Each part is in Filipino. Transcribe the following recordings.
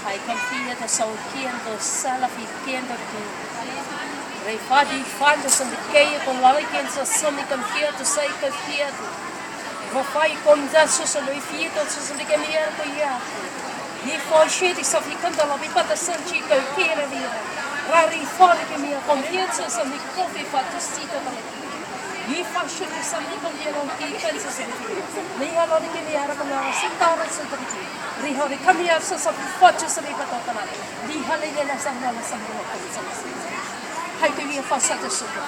Hai confia to saukiendo salafikiendo tu rei fadi fando son de kei con la ken so son de confia to sai confia tu vo fai con dasso so lui fieto so son de kemier ko ya ni fo shedi so fi kanda la bipata son chi ko kira vira rari fo de kemier confianza son de kofi fatto sito con ni fa shedi so de kemier on ki pensa so ni halo de kemier ko na sintara so de riho de kemier so so fatto so de patata na di hale de la sanna ko so hai que via fasa de suco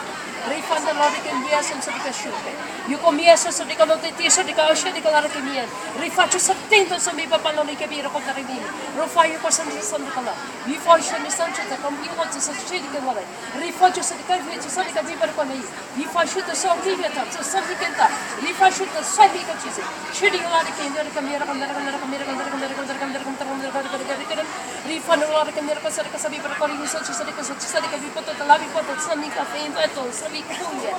rei fanda la de kemier so de ka shupe io comienzo so de ka no te tiso de ka oshe de ka la kemier rei faccio sattento so mi papà non che viro con dare vino lo fai io cosa mi sono con la mi faccio mi stancio da cambio oggi so c'è di che vuole rei faccio so di ka vecchio so di ka vivere con lei mi faccio da so di vita so di che sta mi faccio da sai di che ci c'è di la de kemier rei fanno la kemier cosa di ka sabi per con i so ci so di ka vi potete la vi potete sanni caffè in vetto sabi cuie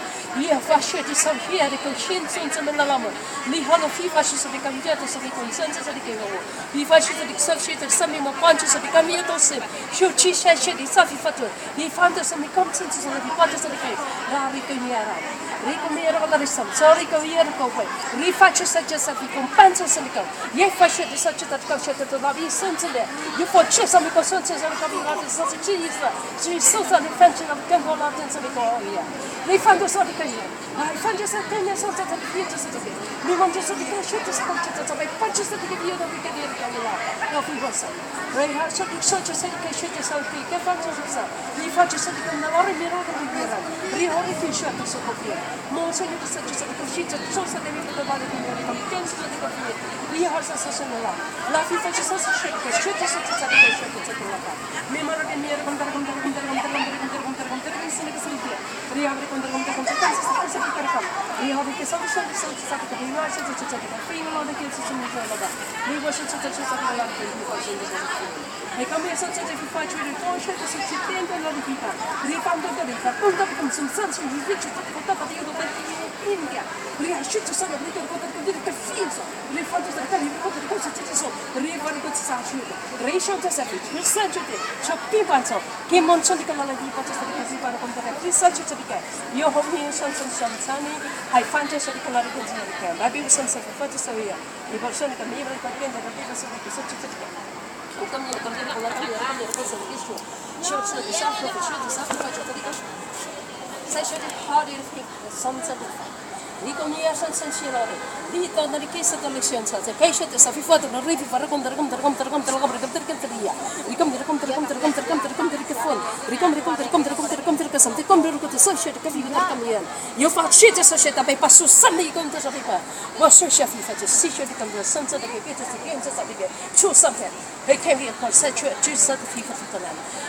io faccio di sapere che scienza nella lama li hanno fi faccio di cambiare so di consenso so di che no vi faccio di sapere sami ma quanto so di cambiare se io ci c'è di safi fatto mi fanno so mi consenso so di quanto so di che la ricamiera ricamiera la risam sorry che io non poi rifaccio saggia safi compenso so di che io faccio di saggia da faccio da la vi senza le io faccio so mi consenso so di cambiare so ci so di faccio la tempo la senza di coia rifando so di che fanno sempre so da fietto so di mi mangio so di crescete so di faccio so di che io non mi che dire che no fi cosa rei ha so di so di crescete so di che faccio so mi faccio so di che una ora mi rogo di dire rihori fi scelto so copia mo so di so di crescete so di mi da vale di mi penso di copia io so so la fi faccio so crescete so di crescete so la mi maro che mi con riapre con riapre che sono stati che prima c'è prima non che ci sono già mi voglio c'è la e come sono stati che faccio il tosce che si tende la vita rifando da vita punta con senso di vita portata di io India riesce a sapere che dire che fiso rifando da che ricordo che cosa ci sono ricordo che sa sciuto riesce a sapere il senso che c'è più penso che non c'è di che la vita sta così per contare il senso di che io ho mi sono sani hai fatto so di che la ricordo che ma più senso che faccio storia le persone che mi vengono capendo che cosa sono che sono tutte o come la cosa di questo c'è di sapere che c'è di sapere faccio di questo sai c'è di hard di senza di Ricomincia senza lì torna di chiesa delle scienze che c'è sta fi fatto non rifi fare con io faccio questa scelta per passo sempre con te sapere ma se si fa si c'è di cambiare senza che che si pensa sapere ciò sempre e che vi poi se c'è sta fi fatto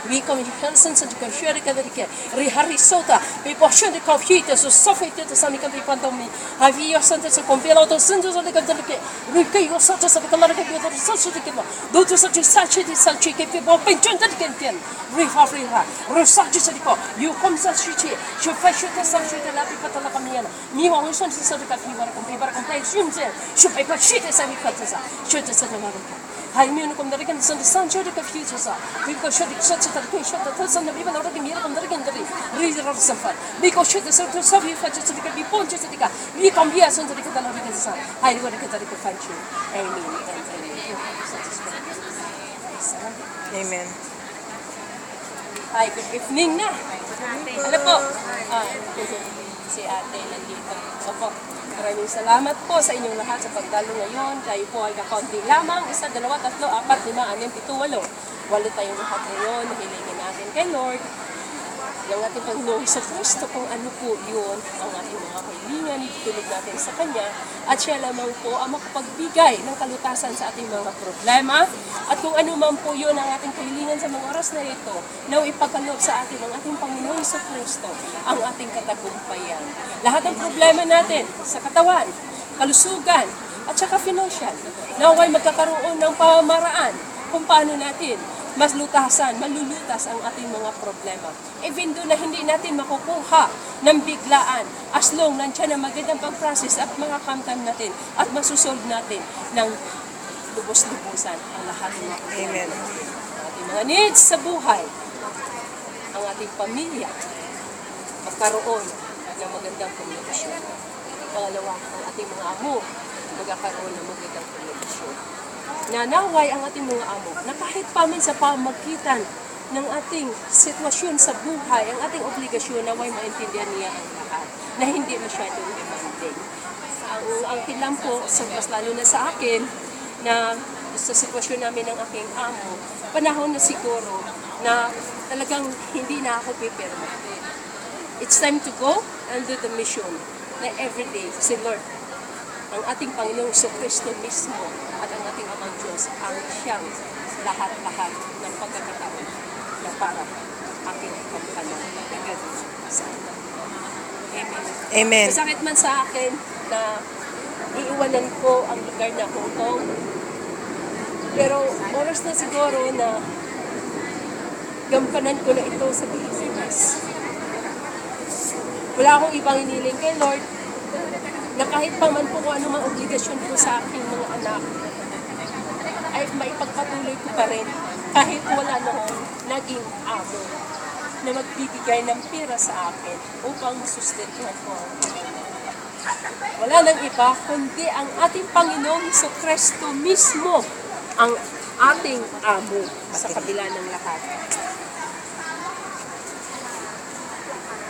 vi come senza di che scelta che rihari sota e posso di coffee so soffitto sami che quando mi avvio senza se compie l'auto senza so che che io so se che la che io so se che dopo so che sa di salci che più ben giunta di che tiene rifa rosaggio se dico io come sa ci faccio che sa la pipata la camminata mi ho un senso se che per comprare scimze ci fai passare se mi fate sa ci te se la hai meno come da che sono sancio di che fiuto sa perché c'è di sotto da che c'è da sono viva la che mi era come da che ridere sa fa mi conosce se tu sai faccio se che mi ponce se che mi cambia senza di che da che sa hai ricordo che da che faccio Amen. Hi, good evening na. Ano po? Si ate nandito. Opo. Maraming salamat po sa inyong lahat sa pagdalo ngayon. Kayo po ay kakonti lamang. 1, 2, 3, 4, 5, 6, 7, 8. 8 tayong lahat ngayon. Hilingin natin kay Lord. Yung ating Panginoon sa Kristo kung ano po yun ang ating mga kailangan, itutulog natin sa Kanya at siya lamang po ang makapagbigay ng kalutasan sa ating mga problema at kung ano man po yun ang ating kahilingan sa mga oras na ito na ipagkaloob sa atin ng ating Panginoon sa Kristo ang ating katagumpayan. Lahat ng problema natin sa katawan, kalusugan at saka financial, naway magkakaroon ng pamamaraan kung paano natin mas malulutas ang ating mga problema. Even doon na hindi natin makukuha ng biglaan, as long nandiyan na magandang pag-process at mga kamtam natin at masusolve natin ng lubos-lubusan ang lahat ng mga Amen. ating mga needs sa buhay, ang ating pamilya, magkaroon ng magandang komunikasyon. Pangalawa, ang ating mga amo, magkakaroon ng magandang komunikasyon. Nanaway ang ating mga amo na kahit paman sa pamagitan ng ating sitwasyon sa buhay, ang ating obligasyon na may maintindihan niya ang lahat, na hindi masyadong demanding. Ang kilam po, mas lalo na sa akin, na sa sitwasyon namin ng aking amo, panahon na siguro na talagang hindi na ako pipirma. It's time to go and do the mission na everyday, si Lord, ang ating Panginoong Kristo mismo at ang ating Amang Diyos ang siyang lahat-lahat ng pagkakataon na para aking kampanan na gano'n sa akin. Amen. Amen. Masakit man sa akin na iiwanan ko ang lugar na Hong Kong. Pero oras na siguro na gampanan ko na ito sa Pilipinas. Wala akong ibang iniling kay Lord na kahit pa man po kung ano mang obligasyon ko sa aking mga anak, ay maipagpatuloy ko pa rin kahit wala noon naging amo na magbibigay ng pera sa akin upang sustentuhan ko ang aking. Wala nang iba kundi ang ating Panginoong Kristo mismo ang ating amo sa kabila ng lahat.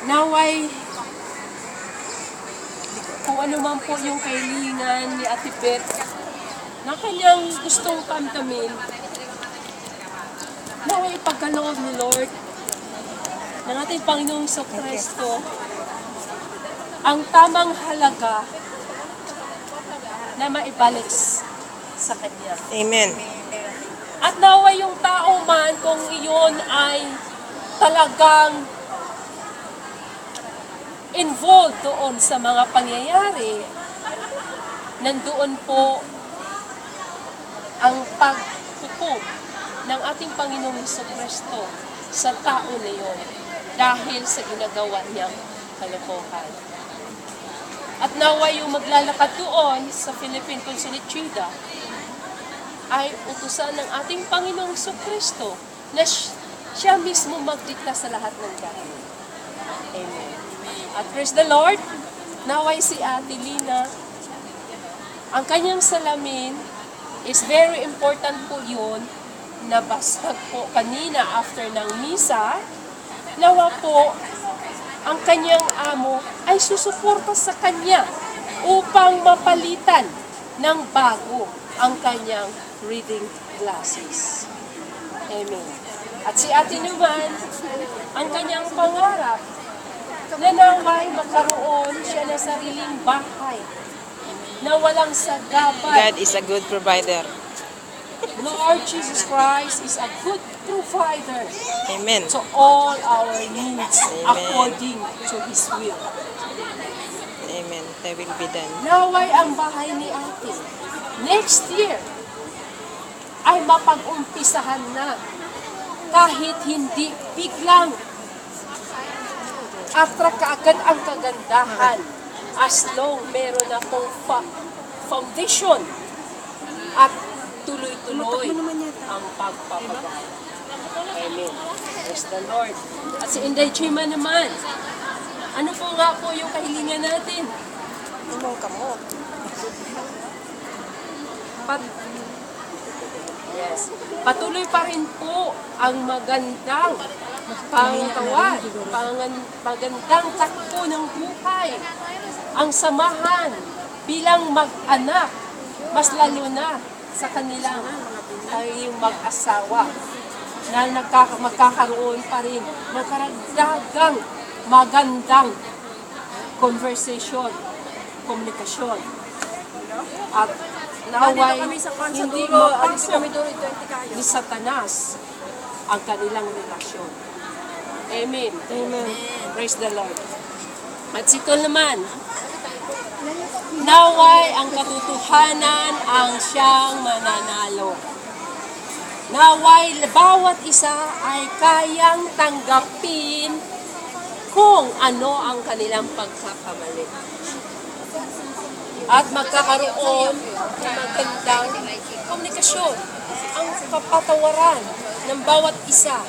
Naway, kung ano man po yung kahilingan ni Ate Beth na kanyang gustong kamtamin, naway ipagkaloob ni Lord ng ating Panginoong Kristo ang tamang halaga na maibalik sa Kanya. Amen. At naway yung tao man, kung iyon ay talagang involved doon sa mga pangyayari, nandoon po ang paghukom ng ating Panginoong Kristo sa tao na yun dahil sa ginagawa niyang kalokohan. At naway yung maglalakad doon sa Philippine Consulate Chida ay utusan ng ating Panginoong Kristo na siya mismo magdikta sa lahat ng dahil. Amen. At praise the Lord, naway si Ate Lina, ang kanyang salamin is very important po yun, nabasag po kanina after ng misa, nawa po ang kanyang amo ay susuporta sa kanya upang mapalitan ng bago ang kanyang reading glasses. Amen. At si Ate naman, ang kanyang pangarap na naway magkaroon siya ng sariling bahay na walang sagabal. God is a good provider. Lord Jesus Christ is a good provider Amen. to all our needs Amen. according to His will. Amen. That will be done. Naway ang bahay ni Ate next year ay mapag-umpisahan na kahit hindi biglang attract kaagad ang kagandahan as long meron na pong foundation at tuloy-tuloy ang pagpapagawa. Amen. Praise the Lord. At si Inday Chima naman, ano po nga po yung kahilingan natin? Anong kamot? Yes. Patuloy pa rin po ang magandang pangtawan, magandang takbo ng buhay, ang samahan bilang mag-anak, mas lalo na sa kanilang yung mag-asawa na magkakaroon pa rin ng karagdagang magandang conversation, komunikasyon. At naway hindi mapasok ni Satanas ang kanilang relasyon. Amen. Amen. Praise the Lord. At sito naman, naway ang katotohanan ang siyang mananalo. Naway bawat isa ay kayang tanggapin kung ano ang kanilang pagkakamali. At magkakaroon ng magandang komunikasyon, ang kapatawaran ng bawat isa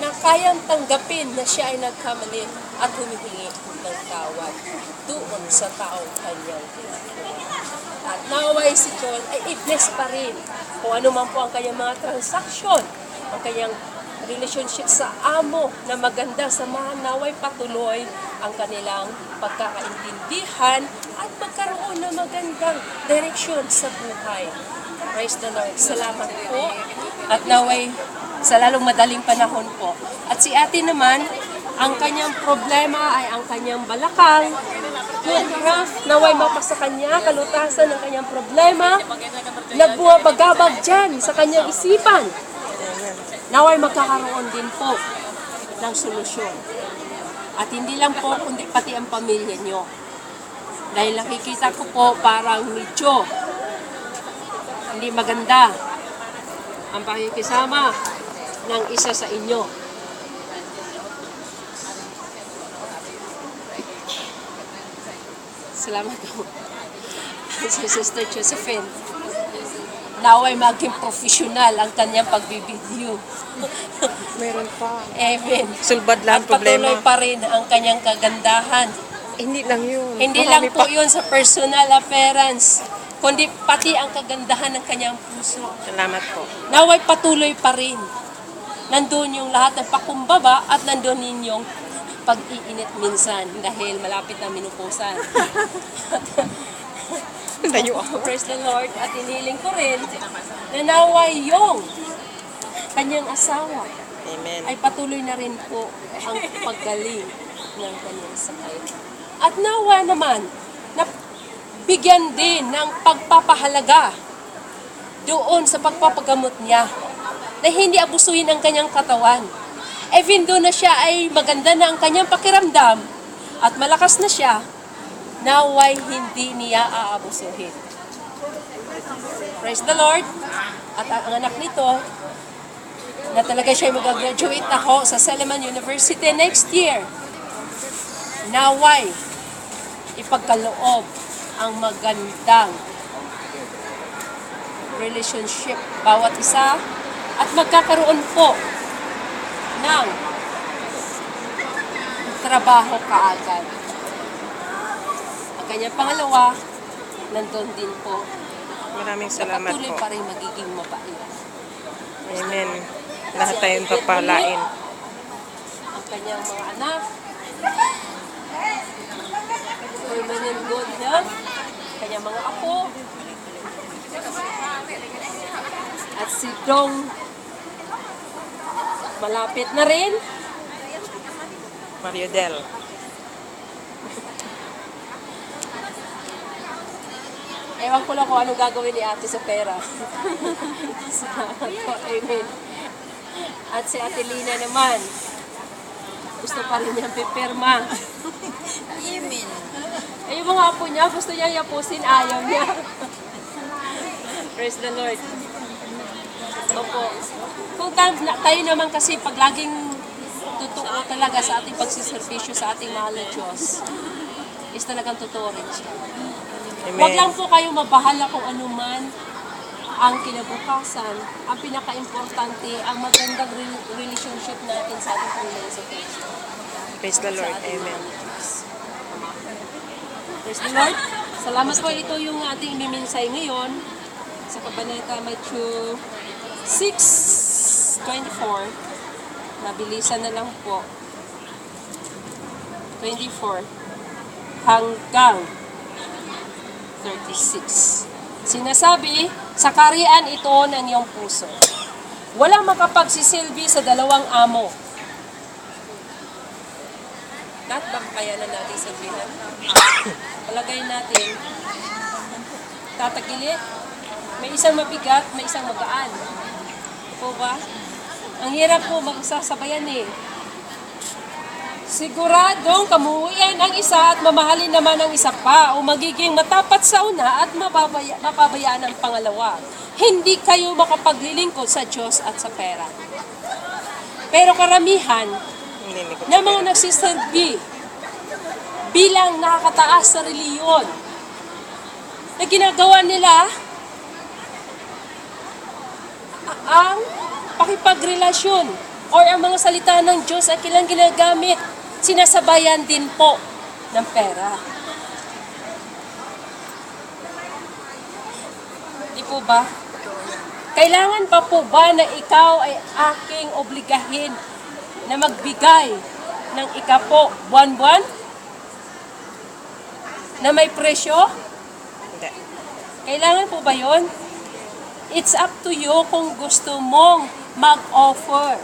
na kayang tanggapin na siya ay nagkamali at humihingi ng tawad doon sa taong kanyang ginagawa. At naway si John ay i-bless pa rin kung ano man po ang kanyang mga transaksyon, ang kanyang relationship sa amo na maganda, samahan naway patuloy ang kanilang pagkakaintindihan at magkaroon ng magandang direksyon sa buhay. Praise the Lord. Salamat po. At naway sa lalong madaling panahon po. At si ate naman, ang kanyang problema ay ang kanyang balakang. Good health, naway mapasa kanya, kalutasan ng kanyang problema. Nagbuwabagabag dyan sa kanyang isipan. Naway magkakaroon din po ng solusyon. At hindi lang po, kundi pati ang pamilya nyo. Dahil nakikita ko po parang medyo hindi maganda ang pakikisama ng isa sa inyo. Salamat po. Si Sister Josephine, naway maging professional ang kanyang pagbibideo. Meron pa. Amen. Sulbad lang At problema. patuloy pa rin ang kanyang kagandahan. Hindi lang yun. Hindi Marami lang po yun sa personal appearance, kundi pati ang kagandahan ng kanyang puso. Salamat po. Naway patuloy pa rin. Nandun yung lahat ng pakumbaba at nandun ninyong pag-iinit minsan dahil malapit na minupusan. Layo ako. Praise the Lord. At iniling ko rin na naway yung kanyang asawa Amen. ay patuloy na rin po ang paggaling ng kanyang sakit. At nawa naman na bigyan din ng pagpapahalaga doon sa pagpapagamot niya na hindi abusuhin ang kanyang katawan. Even though na siya ay maganda na ang kanyang pakiramdam at malakas na siya, naway hindi niya aabusuhin. Praise the Lord. At ang anak nito, na talaga siya mag-graduate ako sa Salaman University next year, naway ipagkaloob ang magandang relationship bawat isa at magkakaroon po ng trabaho kaagad. Ang kanyang pangalawa, nandun din po. Maraming salamat Patuloy po. pa rin magiging mabait. Amen. Lahat tayong papalain. Ang kanyang mga anak, permanent good health, kanyang mga apo, at si Dong, malapit na rin. Mario Del. Ewan ko lang kung anong gagawin ni ate sa pera. Salamat po. Amen. At si Ate Lina naman, gusto pa rin niyang pipirma. Amen. Eh, yung mga apo niya, gusto niya yapusin, ayaw niya. Praise the Lord. Opo. Kung tayo naman kasi pag laging totoo talaga sa ating pagsiservisyo sa ating mahal na Diyos, is talagang totoo rin siya. Amen. Huwag lang po kayo mabahala kung ano man ang kinabukasan. Ang pinaka-importante, ang magandang relationship natin sa ating Panginoon sa Kristo. Praise the Lord. Sa ating Amen. mahal na Diyos. Praise the Lord. Salamat po. Ito yung ating miminsay ngayon sa Kabanata Matthew 6:24. Nabilisan na lang po. 24 hanggang 36. Sinasabi, sa karian ito ng iyong puso. Walang makapagsisilbi sa dalawang amo. Lahat bang kaya na natin sabihan? Palagay natin, tatagili. May isang mabigat, may isang magaan. Po ba? Ang hirap po magsasabayan eh. Siguradong kamuhian ang isa at mamahalin naman ang isa pa o magiging matapat sa una at mapabayaan ang pangalawa. Hindi kayo makapaglilingkod sa Diyos at sa pera. Pero karamihan na mga nagsiserbi bilang nakakataas sa reliyon na ginagawa nila ang pakipagrelasyon or ang mga salita ng Diyos ay kailang ginagamit, sinasabayan din po ng pera. Di po ba? Kailangan pa po ba na ikaw ay aking obligahin na magbigay ng ikapo buwan-buwan? Na may presyo? Hindi. Kailangan po ba yon? It's up to you kung gusto mong mag-offer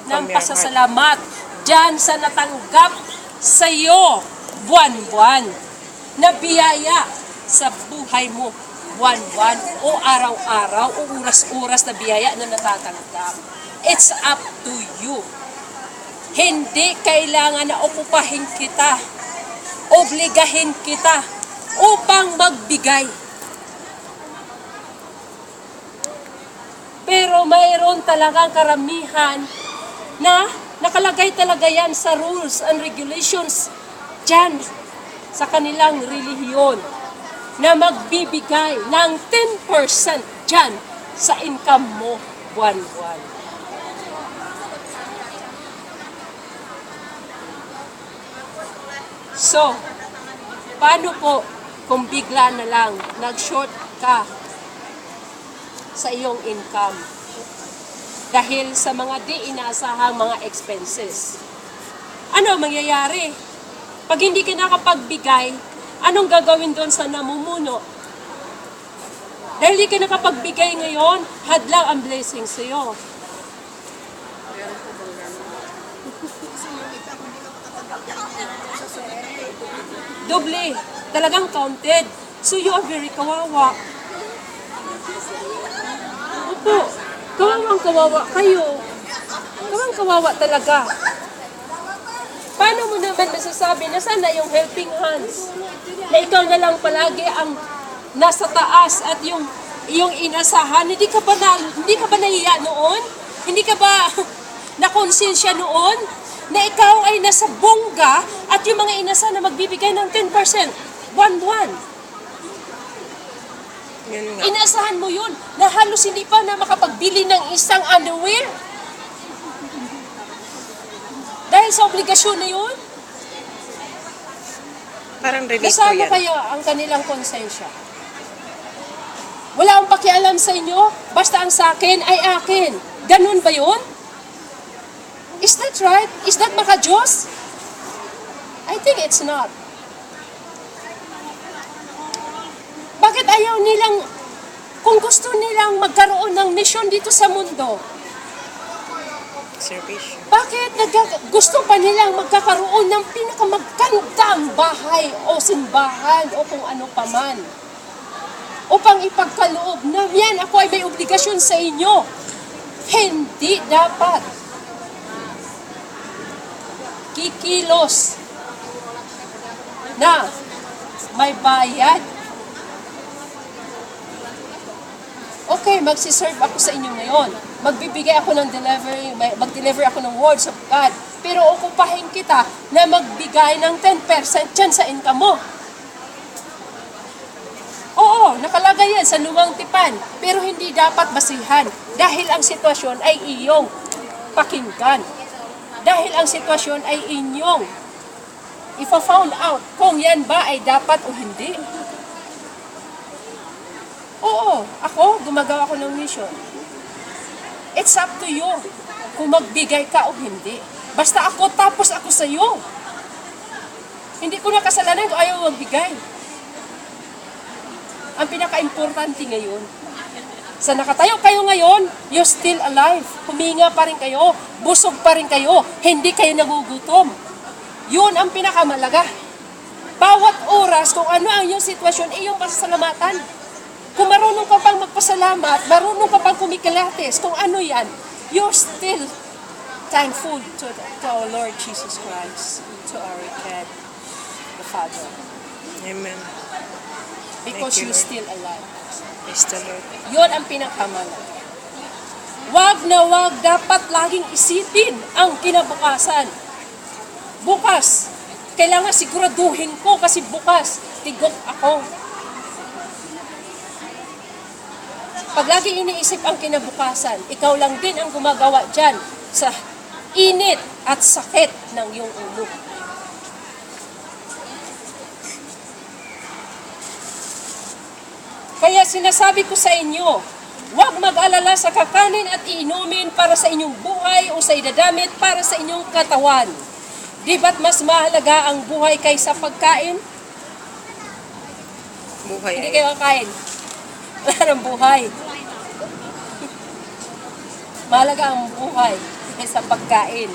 ng From your pasasalamat dyan sa natanggap sa iyo buwan-buwan na biyaya sa buhay mo buwan-buwan o araw-araw o oras-oras na biyaya na natatanggap. It's up to you. Hindi kailangan na okupahin kita, obligahin kita upang magbigay. Pero mayroon talagang karamihan na nakalagay talaga yan sa rules and regulations dyan sa kanilang relihiyon na magbibigay ng 10% dyan sa income mo buwan-buwan. So, paano po kung bigla na lang nag-short ka sa iyong income dahil sa mga di inaasahang mga expenses? Ano mangyayari? Pag hindi ka nakapagbigay, anong gagawin doon sa namumuno? Dahil hindi ka nakapagbigay ngayon, hadlang ang blessing sa iyo. Doble, talagang counted. So you are very kawawa. Opo, kawawang kawawa kayo. Kawawang kawawa talaga. Paano mo naman masasabi na sana yung helping hands? Na ikaw na lang palagi ang nasa taas at yung inasahan, hindi ka ba nahiya noon? Hindi ka ba nakonsensya noon na ikaw ay nasa bongga at yung mga inasahan na magbibigay ng 10% buwan-buwan? Yun nga. Inasahan mo yun na halos hindi pa na makapagbili ng isang underwear. Dahil sa obligasyon na yun, Parang relate ko nasaan yan. kaya ang kanilang konsensya? Wala akong pakialam sa inyo, basta ang sa akin ay akin. Ganun ba yun? Is that right? Is that maka-Diyos? I think it's not. Bakit ayaw nilang, kung gusto nilang magkaroon ng misyon dito sa mundo, Service. bakit gusto pa nilang magkakaroon ng pinakamagandang bahay o simbahan o kung ano paman? Upang ipagkaloob na yan, ako ay may obligasyon sa inyo. Hindi dapat kikilos na may bayad. Okay, magsiserve ako sa inyo ngayon. Magbibigay ako ng delivery, mag-deliver ako ng words of God. Pero okupahin kita na magbigay ng 10% dyan sa income mo. Oo, nakalagay yan sa lumang tipan. Pero hindi dapat basihan. Dahil ang sitwasyon ay iyong pakinggan. Dahil ang sitwasyon ay inyong ifa-found out kung yan ba ay dapat o hindi. Oo, ako, gumagawa ko ng mission. It's up to you kung magbigay ka o hindi. Basta ako, tapos ako sa iyo. Hindi ko na kasalanan kung ayaw magbigay. Ang pinaka-importante ngayon, sa nakatayo kayo ngayon, you're still alive. Huminga pa rin kayo, busog pa rin kayo, hindi kayo nagugutom. Yun ang pinakamalaga. Bawat oras, kung ano ang iyong sitwasyon, iyong pasasalamatan. Kung marunong ka pang magpasalamat, marunong ka pang kumikilates, kung ano yan, you're still thankful to our Lord Jesus Christ, to our God, the Father. Amen. Because Thank you, you're Lord. still alive. Praise the Lord. Yun ang pinakamalaga. Wag na wag dapat laging isipin ang kinabukasan. Bukas, kailangan siguraduhin ko kasi bukas, tigok ako. Pag lagi iniisip ang kinabukasan, ikaw lang din ang gumagawa dyan sa init at sakit ng iyong ulo. Kaya sinasabi ko sa inyo, huwag mag-alala sa kakanin at iinumin para sa inyong buhay o sa idadamit para sa inyong katawan. Di ba't mas mahalaga ang buhay kaysa pagkain? Buhay Hindi ay kayo kakain. Wala nang buhay. Mahalaga ang buhay kaysa pagkain.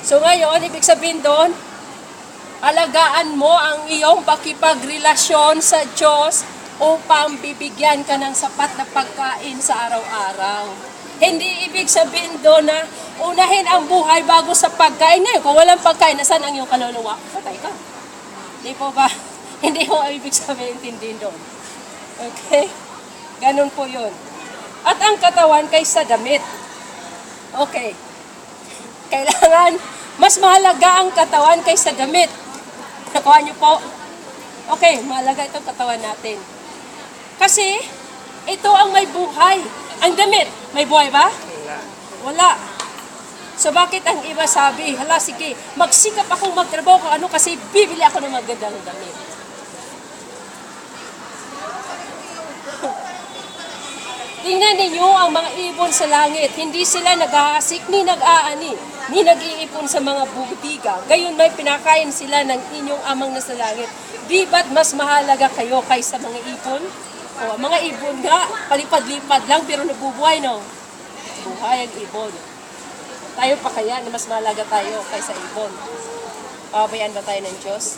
So ngayon, ibig sabihin doon, alagaan mo ang iyong pakipagrelasyon sa Diyos upang bibigyan ka ng sapat na pagkain sa araw-araw. Hindi ibig sabihin doon na unahin ang buhay bago sa pagkain. Ngayon, kung walang pagkain, nasaan ang iyong kaluluwa? Patay ka. Hindi po ba? Hindi ko ibig sabihin intindihin doon. Okay? Ganun po yun. At ang katawan kaysa damit. Okay. Kailangan, mas mahalaga ang katawan kaysa damit. Nakuha niyo po? Okay, mahalaga itong katawan natin. Kasi, ito ang may buhay. Ang damit, may buhay ba? wala. Wala. So bakit ang iba sabi, hala sige, magsikap akong magtrabaho kung ano kasi bibili ako ng magandang damit. Tingnan ninyo ang mga ibon sa langit. Hindi sila nag-aasik ni nag-aani, ni nag-iipon sa mga bubiga. Gayon may pinakain sila ng inyong amang nasa langit. Di ba't mas mahalaga kayo kaysa mga ibon? O, mga ibon nga, palipad-lipad lang pero nabubuhay, no? Buhay ang ibon. Tayo pa kaya na mas mahalaga tayo kaysa ibon? Pabayaan ba tayo ng Diyos?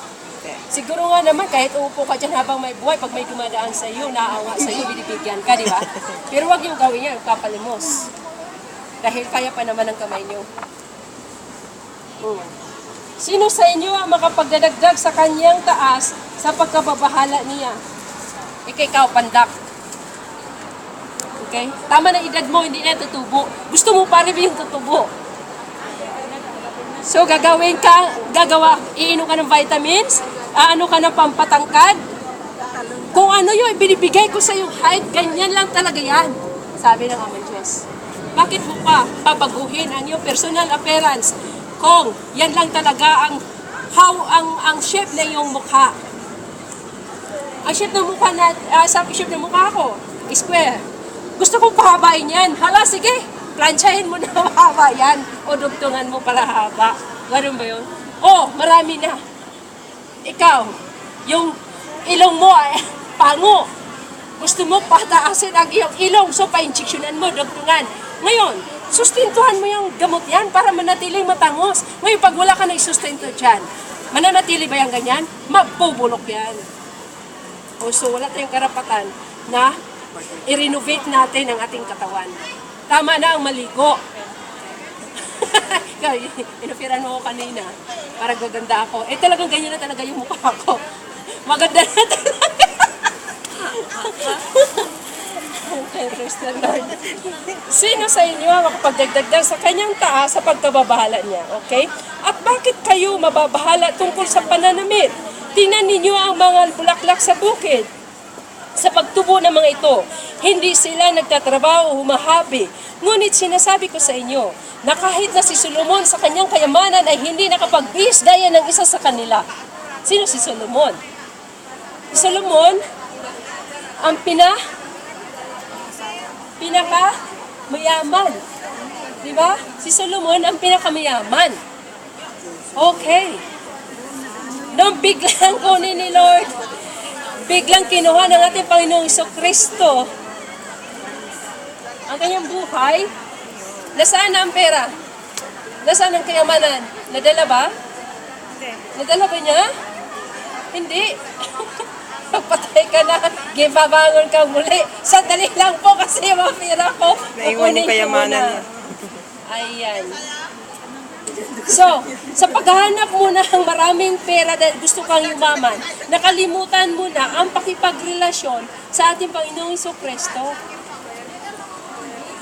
Siguro nga naman, kahit uupo ka dyan habang may buhay, pag may dumadaan sa iyo, naawa sa iyo, binibigyan ka, di ba? Pero wag yung gawin yan, kapalimos. Dahil kaya pa naman ang kamay niyo. Sino sa inyo ang makapagdadagdag sa kanyang taas sa pagkababahala niya? Ikaw, pandak. Okay? Tama na edad mo, hindi na tutubo. Gusto mo pa rin yung tutubo. So, iinom ka ng vitamins, ano ka ng pampatangkad. Kung ano yung ibinibigay ko sa iyong height, ganyan lang talaga yan. Sabi ng amang Diyos. Bakit mo pa papaguhin ang iyong personal appearance kung yan lang talaga ang shape na iyong mukha? Ang shape ng mukha shape ng mukha ko, square. Gusto kong pahabain yan. Hala, sige. Plansyahin mo na mahaba yan o dugtungan mo para haba. Ganun ba yun? Oh, marami na. Ikaw, yung ilong mo ay pango. Gusto mo pataasin ang iyong ilong, so pa-injeksyonan mo, dugtungan. Ngayon, sustintuhan mo yung gamot yan para manatiling matangos. Ngayon, pag wala ka na isustinto dyan, mananatili ba yung ganyan? Mapubulok yan. O, so wala tayong karapatan na i-renovate natin ang ating katawan. Tama na ang maligo. Inupiran mo ko kanina para gaganda ako. Eh talagang ganyan na talaga yung mukha ko. Maganda na talaga. Okay, praise the Lord. Sino sa inyo ang makapagdagdag sa kanyang taas sa pagkababahala niya? Okay? At bakit kayo mababahala tungkol sa pananamit? Tingnan ninyo ang mga bulaklak sa bukid. Sa pagtubo ng mga ito, hindi sila nagtatrabaho o humahabi. Ngunit sinasabi ko sa inyo, na kahit na si Solomon sa kanyang kayamanan ay hindi nakapagbihis gaya ng isa sa kanila. Sino si Solomon? Si Solomon, ang pinaka-mayaman. Diba? Si Solomon ang pinaka-mayaman. Okay. Nung biglang kunin ni Lord, biglang kinuha ng ating Panginoong Jesucristo ang kanyang buhay. Nasaan na ang pera? Nasaan ang kayamanan? Nadala ba? Hindi. Nadala ba niya? Hindi. Pagpatay ka na, gibabangon ka muli. Sandali lang po kasi yung mga pera ko. Naiwan yung kayamanan niya. Ayan. So, sa paghahanap mo na ng maraming pera dahil gusto kang yumaman, nakalimutan mo na ang pakipagrelasyon sa ating Panginoong Jesucristo.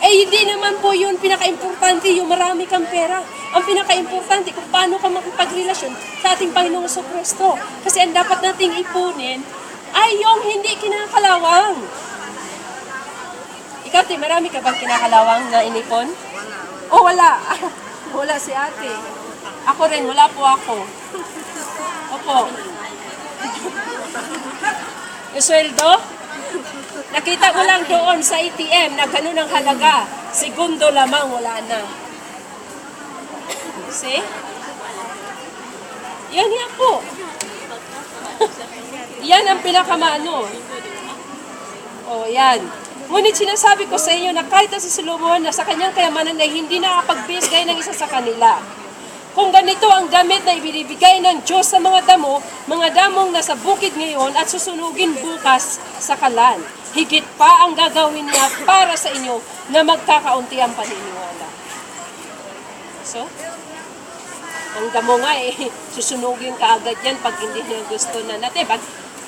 Eh, hindi naman po yun pinaka-importante yung marami kang pera. Ang pinaka-importante kung paano ka makipagrelasyon sa ating Panginoong Jesucristo. Kasi ang dapat nating ipunin ay yung hindi kinakalawang. Ikaw, Te, marami ka bang kinakalawang na inipon? O wala? Wala si ate. Ako rin, wala po ako. Opo. Yung sweldo? Nakita mo lang doon sa ATM na ganun ang halaga. Segundo lamang, wala na. See? Yan yan po. Yan ang pinakamano. O, yan. Ngunit sinasabi ko sa inyo na kahit si Solomon na sa kanyang kayamanan ay hindi nakapag-bigay ng isa sa kanila. Kung ganito ang damit na ibinibigay ng Diyos sa mga damong nasa bukid ngayon at susunugin bukas sa kalan, higit pa ang gagawin niya para sa inyo na magkakaunti ang paniniwala. So, ang damo nga susunugin ka agad yan pag hindi niya gusto na natin.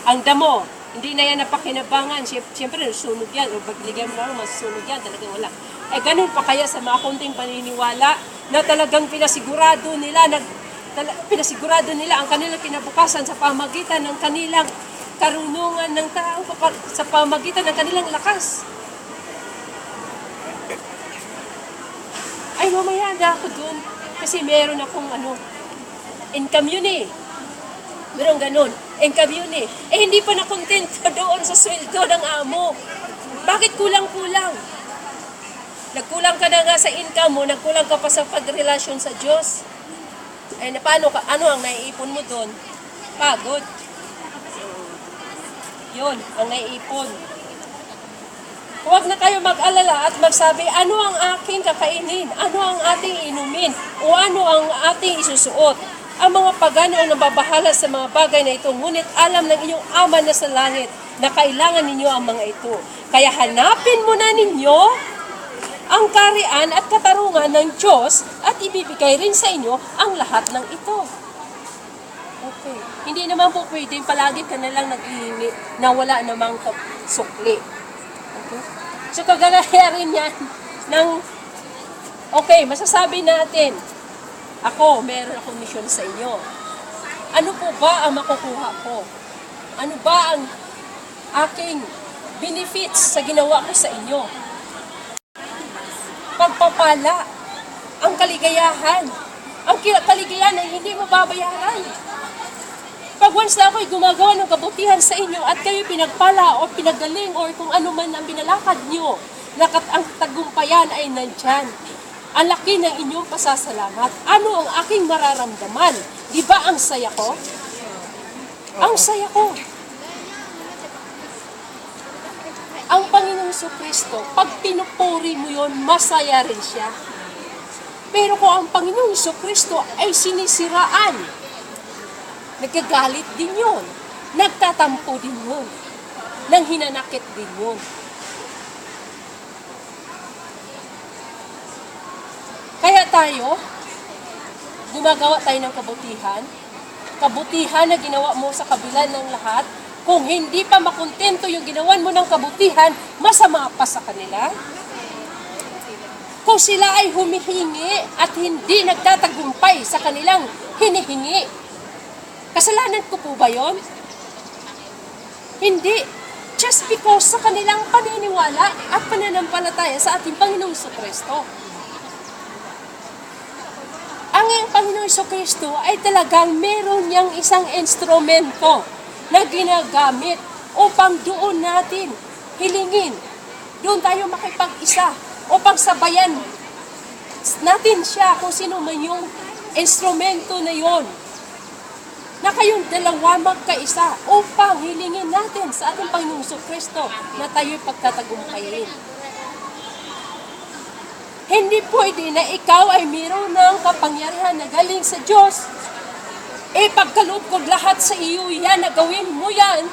Ang damo, hindi na yan napakinabangan. Siyempre, sunog yan. O pagligyan mo lang, masusunog yan. Talagang wala. Ganun pa kaya sa mga kunting paniniwala na talagang pinasigurado nila ang kanilang kinabukasan sa pamagitan ng kanilang karunungan ng tao, sa pamagitan ng kanilang lakas. Ay, mamaya na ako dun. Kasi meron akong income yun eh. Meron ganun. Income yun eh. Hindi pa nakontento doon sa sweldo ng amo. Bakit kulang-kulang? Nagkulang ka na nga sa income mo, nagkulang ka pa sa pagrelasyon sa Diyos. Paano ka, ano ang naiipon mo doon? Pagod. Yun, ang naiipon. Huwag na kayo mag-alala at magsabi, ano ang aking kakainin? Ano ang ating inumin? O ano ang ating isusuot? Ang mga pagano ang nababahala sa mga bagay na ito, ngunit alam ng inyong Ama na sa langit na kailangan ninyo ang mga ito. Kaya hanapin muna ninyo ang karian at katarungan ng Diyos at ibibigay rin sa inyo ang lahat ng ito. Okay. Hindi naman po pwedeng palagi ka na lang nag-iingi na wala namang sukli. Okay? So kagaya rin yan ng, okay, masasabi natin, ako, meron akong mission sa inyo. Ano po ba ang makukuha ko? Ano ba ang aking benefits sa ginawa ko sa inyo? Pagpapala, ang kaligayahan. Ang kaligayahan ay hindi mababayaran. Pag once na ako'y gumagawa ng kabutihan sa inyo at kayo pinagpala o pinagaling o kung ano man ang binalakad nyo, ang tagumpayan ay nandyan. Ang laki ng inyong pasasalamat. Ano ang aking mararamdaman? Di ba ang saya ko? Ang saya ko. Ang Panginoong Jesucristo, pag pinupuri mo yun, masaya rin siya. Pero kung ang Panginoong Jesucristo ay sinisiraan, nagkagalit din yun. Nagtatampo din yun. Nang hinanakit din yun. Kaya tayo, gumagawa tayo ng kabutihan. Kabutihan na ginawa mo sa kabila ng lahat. Kung hindi pa makontento yung ginawan mo ng kabutihan, masama pa sa kanila. Kung sila ay humihingi at hindi nagtatagumpay sa kanilang hinihingi, kasalanan ko po ba yun? Hindi. Just because sa kanilang paniniwala at pananampalataya sa ating Panginoong Jesucristo. Ang iyong Panginoong Jesucristo ay talagang meron niyang isang instrumento na ginagamit upang doon natin hilingin. Doon tayo makipag-isa upang sabayan natin siya kung sino man yung instrumento na yon. Na kayong dalawa magkaisa upang hilingin natin sa ating Panginoong Jesucristo na tayo'y pagtatagumpayin. Hindi pwede na ikaw ay mayroon ng kapangyarihan na galing sa Diyos. Pagkaloob ko lahat sa iyo yan, na gawin mo yan,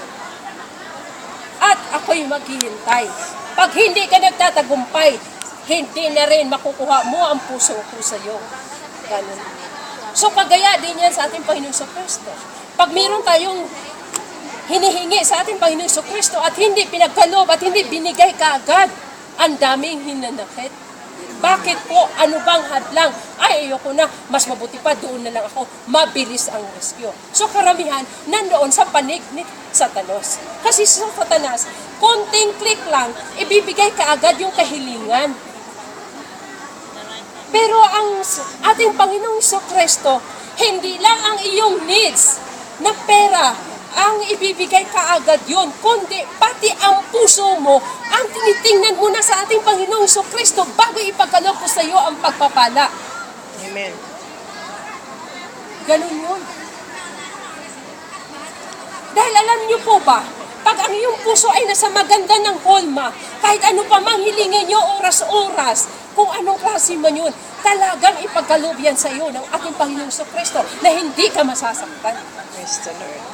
at ako'y maghihintay. Pag hindi ka nagtatagumpay, hindi na rin makukuha mo ang puso ko sa iyo. Ganun. So kagaya din yan sa ating Panginoong Jesucristo. Pag mayroon tayong hinihingi sa ating Panginoong Jesucristo at hindi pinagkaloob at hindi binigay kaagad, ang daming hinanakit. Bakit po? Ano bang hadlang? Ay, ayoko na. Mas mabuti pa, doon na lang ako. Mabilis ang rescue. So karamihan, nandoon sa panig ni Satanas. Kasi sa Satanas, konting click lang, ibibigay kaagad yung kahilingan. Pero ang ating Panginoong Kristo, hindi lang ang iyong needs na pera ang ibibigay kaagad yun, kundi pati ang puso mo ang tinitingnan mo na sa ating Panginoong Kristo bago ipagkaloob ko sa iyo ang pagpapala. Amen. Ganun yun. Dahil alam niyo po ba, pag ang iyong puso ay nasa maganda ng holma, kahit ano pa mang hilingin niyo oras-oras, kung anong klase man yun, talagang ipagkaloob yan sa iyo ng ating Panginoong Kristo na hindi ka masasaktan. Praise the Lord.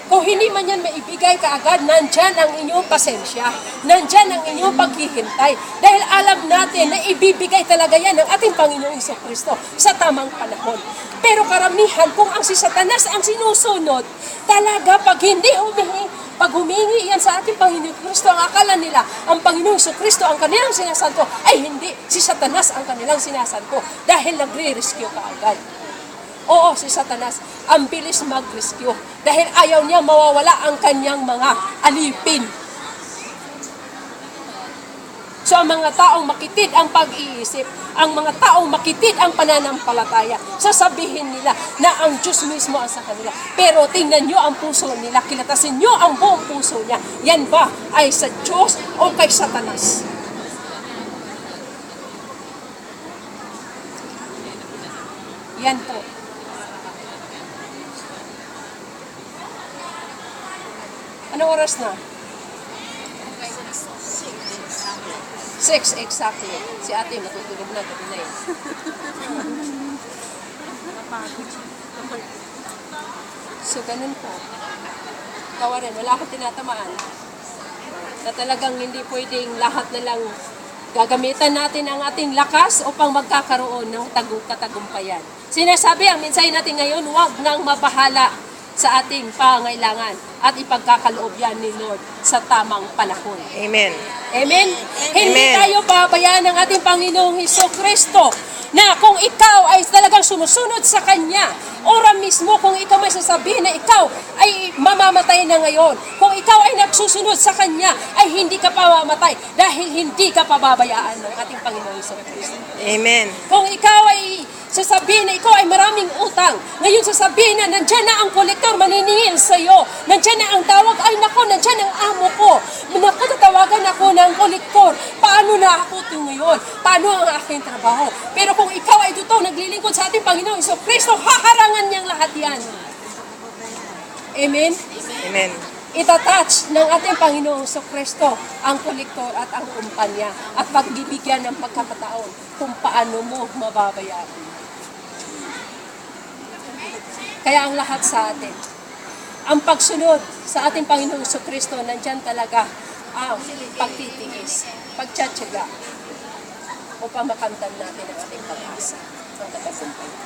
Kung hindi man yan maibigay kaagad, nandyan ang inyong pasensya. Nandyan ang inyong paghihintay. Dahil alam natin na ibibigay talaga yan ng ating Panginoong Kristo sa tamang panahon. Pero karamihan, kung ang si Satanas ang sinusunod, talaga pag hindi pag humingi yan sa ating Panginoong Kristo, ang akala nila, ang Panginoong Kristo ang kanilang sinasanto, ay hindi, si Satanas ang kanilang sinasanto dahil nagre-rescue kaagad. Oo, si Satanas, ang bilis mag-rescue dahil ayaw niya mawawala ang kanyang mga alipin. So ang mga taong makitid ang pag-iisip, ang mga taong makitid ang pananampalataya, sasabihin nila na ang Diyos mismo ang sa kanila. Pero tingnan nyo ang puso nila, kilatasin nyo ang buong puso niya. Yan ba ay sa Diyos o kay Satanas? Yan po. Anong oras na? 6 exactly. Si ate matutulog na gabi na eh. So ganun po. Kawa rin, wala akong tinatamaan. Na talagang hindi pwedeng lahat na lang gagamitan natin ang ating lakas upang magkakaroon ng katagumpayan. Sinasabi ang mensahe natin ngayon, huwag nang mabahala sa ating pangailangan at ipagkakaloob yan ni Lord sa tamang panahon. Amen. Amen? Hindi Amen. tayo pabayaan ng ating Panginoong Kristo na kung ikaw ay talagang sumusunod sa Kanya, ora mismo kung ikaw may sasabihin na ikaw ay mamamatay na ngayon, kung ikaw ay nagsusunod sa Kanya, ay hindi ka pa mamatay dahil hindi ka pababayaan ng ating Panginoong Kristo. Amen. Kung ikaw ay sasabihin na ikaw ay maraming utang, ngayon sasabihin na nandyan na ang kolektor maniningil sa iyo, nandyan na ang tawag, ay nako, nandyan ang amo ko, nako, tatawagan ako ng kolektor, paano na ako ito ngayon? Paano ang aking trabaho? Pero kung ikaw ay totoo naglilingkod sa ating Panginoong Kristo, haharangan niyang lahat yan. Amen? Amen. Itatouch ng ating Panginoong Kristo ang kolektor at ang kumpanya at pagbibigyan ng pagkakataon kung paano mo mababayaran. Kaya ang lahat sa atin, ang pagsunod sa ating Panginoong Kristo, nandyan talaga ang pagtitiis, pagtsatsaga, upang makamtan natin ang ating pag-asa ng katagumpayan.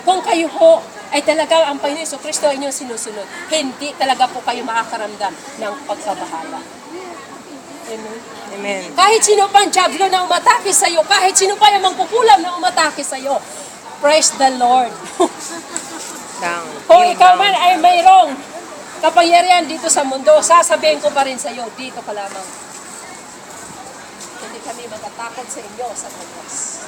Kung kayo ho ay talaga ang Panginoong Kristo ay inyong sinusunod, hindi talaga po kayo makakaramdam ng pagkabahala. Amen. Amen. Kahit sino pa ang diablo na umatake sa iyo, kahit sino pa yung mangkukulam na umatake sa iyo, praise the Lord. Down. Kung ikaw man ay mayroong kapangyarihan dito sa mundo, sasabihin ko pa rin sa iyo, dito ka lamang. Hindi kami matatakot sa inyo sa Satanas.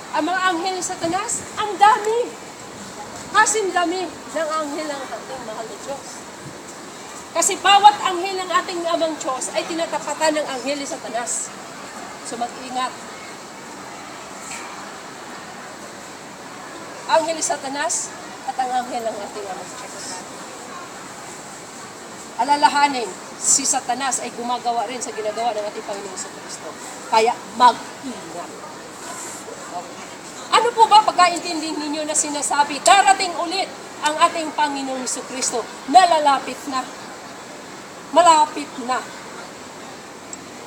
Ang mga anghel ni Satanas, ang dami. Kasing dami ng anghel ng ating mahal na Diyos. Kasi bawat anghel ng ating amang Diyos ay tinatapatan ng anghel ni Satanas. So mag-ingat. Anghel ni Satanas at ang anghel ng ating amang Diyos. Alalahanin, si Satanas ay gumagawa rin sa ginagawa ng ating Panginoong Kristo. Kaya mag-ingat. Ano po ba pagkaintindi ninyo na sinasabi, darating ulit ang ating Panginoong Kristo, nalalapit na. Malapit na.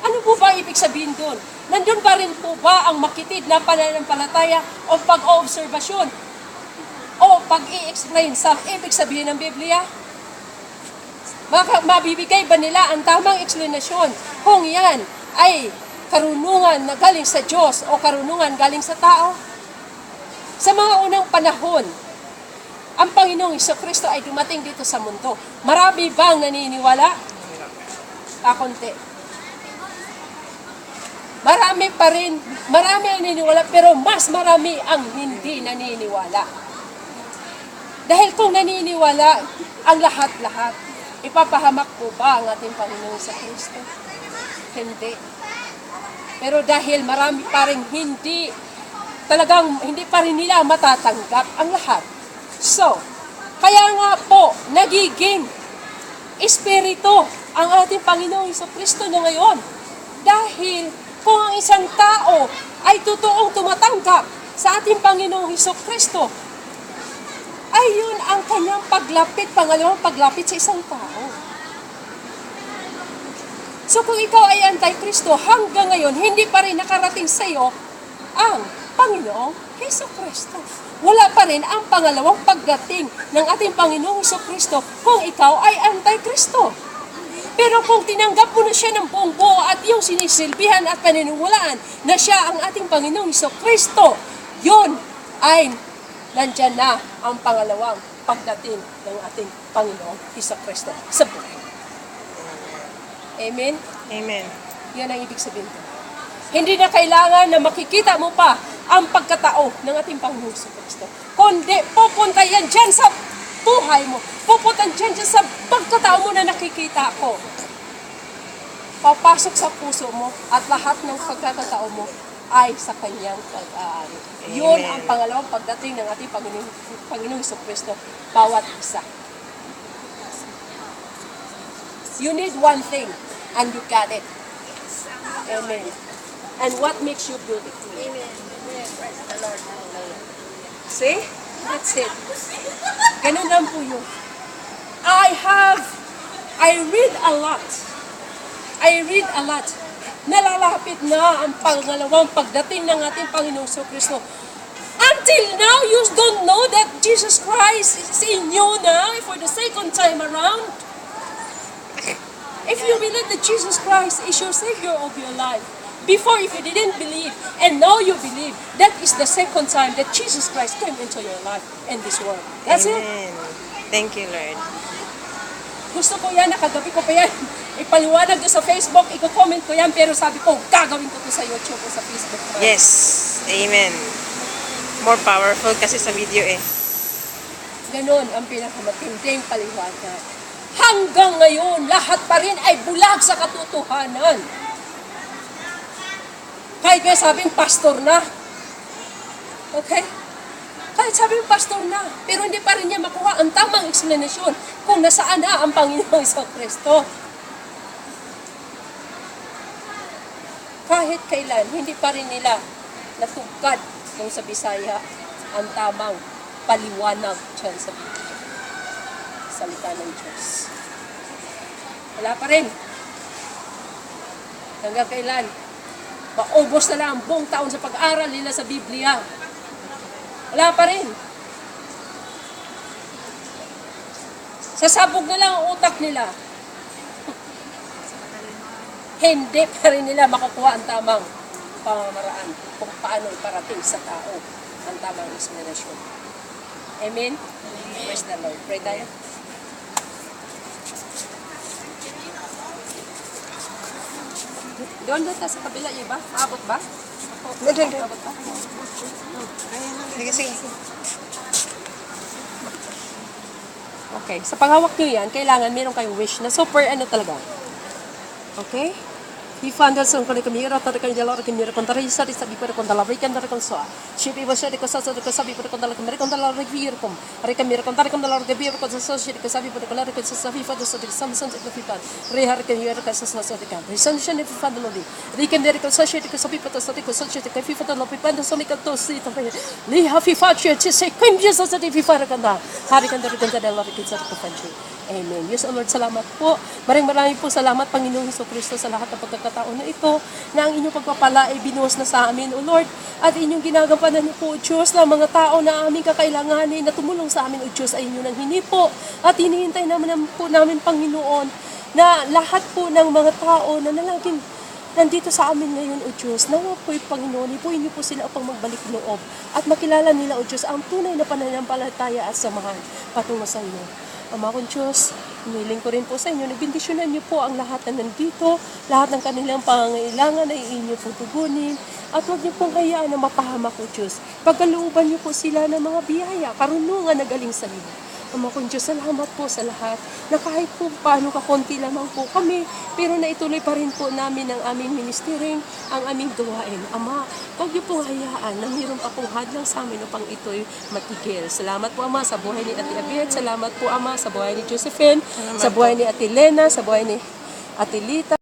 Ano po ba ibig sabihin doon? Nandun pa rin po ba ang makitid na pananampalataya o pag-oobserbasyon o pag-i-explain sa ibig sabihin ng Biblia? Mabibigay ba nila ang tamang eksplanasyon kung yan ay karunungan na galing sa Diyos o karunungan galing sa tao? Sa mga unang panahon, ang Panginoong Jesucristo ay dumating dito sa mundo. Marami bang naniniwala? Kakunti. Marami pa rin, marami ang naniniwala, pero mas marami ang hindi naniniwala. Dahil kung naniniwala ang lahat-lahat, ipapahamak po ba ang ating Panginoong Jesucristo? Hindi. Pero dahil marami pa rin hindi pa rin nila matatanggap ang lahat. So, kaya nga po, nagiging espiritu ang ating Panginoong Jesucristo na ngayon. Dahil kung ang isang tao ay totoong tumatanggap sa ating Panginoong Jesucristo, ay yun ang kanyang paglapit, pangalawang paglapit sa isang tao. So kung ikaw ay anti-Kristo, hanggang ngayon, hindi pa rin nakarating sa iyo ang Panginoong Jesucristo. Wala pa rin ang pangalawang pagdating ng ating Panginoong Jesucristo kung ikaw ay anti-Kristo. Pero kung tinanggap mo na siya ng buong buo at yung sinisilbihan at paniniwalaan na siya ang ating Panginoong Jesucristo, yun ay nandyan na ang pangalawang pagdating ng ating Panginoong Jesucristo sa buhay. Amen? Amen. Yan ang ibig sabihin ko. Hindi na kailangan na makikita mo pa ang pagkatao ng ating Panginoong Jesucristo. Kundi pupunta yan dyan sa buhay mo. Pupunta dyan sa pagkatao mo na nakikita ko. Papasok sa puso mo at lahat ng pagkakatao mo ay sa kanyang pag-aari. Yun ang pangalawang pagdating ng ating Panginoong Jesucristo. Bawat isa. You need one thing and you got it. Amen. And what makes you beautiful? Amen. Praise the Lord. See? That's it. Ganun lang po yun. I read a lot. Nalalapit na ang pangalawang pagdating ng ating Panginoong Jesucristo. Until now, you don't know that Jesus Christ is in you now for the second time around. If you believe that Jesus Christ is your Savior of your life, before if you didn't believe, and now you believe, that is the second time that Jesus Christ came into your life and this world. That's it. Amen. Thank you, Lord. Gusto ko yan, nakagabi ko pa yan. Ipaliwanag ko sa Facebook, i-comment ko yan, pero sabi ko, gagawin ko to sa YouTube o sa Facebook. Yes. Amen. More powerful kasi sa video eh. Ganon ang pinakamatinding paliwanag. Hanggang ngayon, lahat pa rin ay bulag sa katotohanan. Kahit nga sabing pastor na. Okay? Kahit sabing pastor na. Pero hindi pa rin niya makuha ang tamang eksplanasyon kung nasaan na ang Panginoong Jesucristo. Kahit kailan, hindi pa rin nila natugkad kung sa Bisaya ang tamang paliwanag dyan sa Biblia. Salita ng Diyos. Wala pa rin. Hanggang kailan? Maubos na lang ang buong taon sa pag-aral nila sa Biblia. Wala pa rin. Sasabog na lang ang utak nila. Hindi pa rin nila makukuha ang tamang pamamaraan kung paano iparating sa tao ang tamang explanation. Amen? Praise the Lord. Pray tayo. Doon tayo sa kabila, iba? Abot ba? Doon. Abot ba? Sige. Okay. Sa panghawak nyo yan, kailangan meron kayong wish na super ano talaga. Okay? Ifanda son con camira tar kan jalo kan mira con tari sari sabi pero con dala rikan dar con so shipi ba shari ko sa sabi pero con dala kan con dala revir com ari kan mira con tari con dala de bir con so shiri ko sabi pero con la kan sa sabi fa do so de samson sa fipan re har kan mira ka sa so de kan reson shani fa do di rikan der ko sa shiri ko sabi pero sa ko so shiri ka fifa do pipan do so mi ka to si to li ha fifa che se kan je sa de fifa kan da hari kan der kan dala kan sa ko panchi. Amen. Yes, Lord, salamat po. Maraming po salamat, Panginoong Jesucristo, sa lahat ng pagkakataon na ito, na ang inyong pagpapala ay binuhos na sa amin, O Lord. At inyong ginagampanan niyo po, O Diyos, na mga tao na aming kakailanganin, na tumulong sa amin, O Diyos, ay inyong nang hinipo. At hinihintay naman po namin, Panginoon, na lahat po ng mga tao na nalaging nandito sa amin ngayon, O Diyos, nawa po'y Panginoon, ipuin niyo po sila upang magbalik loob at makilala nila, O Diyos, ang tunay na pananampalataya at samahan patungo sa iyo. Ama kong Diyos, hiniling ko rin po sa inyo, nabindisyonan niyo po ang lahat na nandito, lahat ng kanilang pangangailangan ay inyo po tugunin, at huwag niyo pong hayaan na mapahamak, O Diyos. Pagkalooban niyo po sila ng mga biyaya, karunungan na galing sa iyo. Ama kong Diyos, salamat po sa lahat na kahit po paano kakonti lamang po kami, pero naituloy pa rin po namin ang aming ministering, ang aming gawain. Ama, huwag niyo pong hayaan na mayroon pa pong hadlang sa amin upang ito'y matigil. Salamat po, Ama, sa buhay ni Ate Abiet. Salamat po, Ama, sa buhay ni Josephine, sa buhay ni Ate Lena, sa buhay ni Ate Lita.